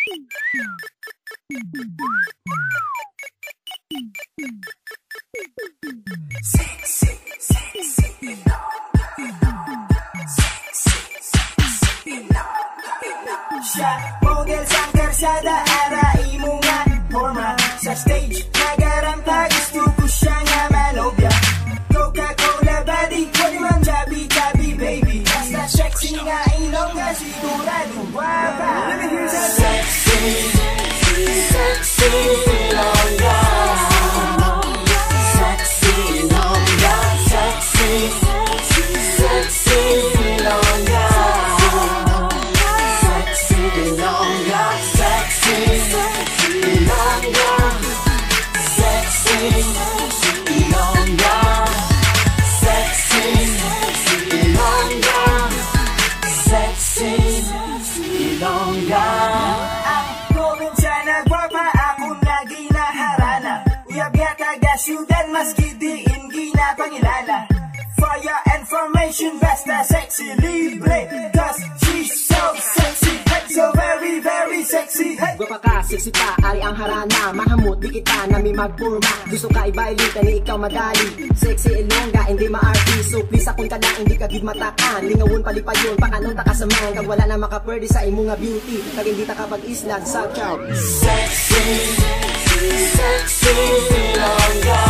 Siya, model sang karsada, arai mo nga forma. Sa stage, nagaranta, gusto ko siya nga malobya. Coca-Cola body, pwede man chubby baby. Basta sexy nga ilongga, sigurado guwapa. Sexy, sexy ilongga. Sexy ilongga, sexy, sexy ilongga. Sexy ilongga, sexy ilongga. Sexy ilongga, sexy ilongga. Sexy ilongga. Ang probinsya na guwapa, akong lagi naharana. Uyab taga syudad, maski diin ginapangilala. For your information, basta sexy libre. Cause she's so sexy, so very, very sexy. Gwapa ka, sexy pa, ari ang harana. Mahamot, di kita nami magpurma. Gusto ka i-violate, ni ikaw madali. Sexy ilongga, hindi ma-arty. So please akong ka na, hindi ka gid matakan. Lingawon palipayon, pakanon ta kasaman. Kag wala na makapwede sa imo nga beauty. Kag hindi ta kapag-island, sa chow. Sexy, sexy ilongga.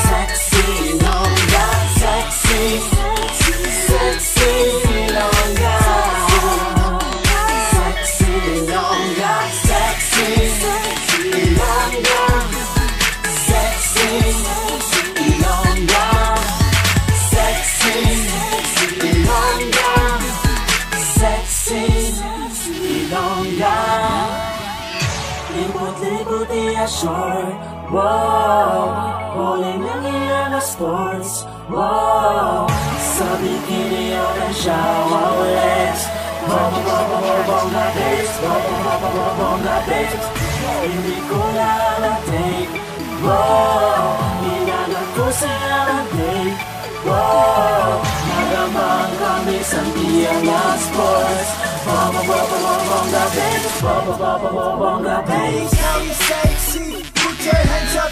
Sexy ilongga, sexy, sexy ilongga. Sexy ilongga, sexy ilongga. Sexy ilongga, sexy ilongga. Sexy ilongga. Libot-libot iya short, wow. Huling lang iya na sports, wow. Sa bikini orange shower legs. Bongga babes, bongga babes. Hindi ko lang na-take, wow. Hinanap ko siya na-take, wow. Nagamang kami sa iya na sports. Bongga babes, bongga babes. Now you sexy, put your hands up.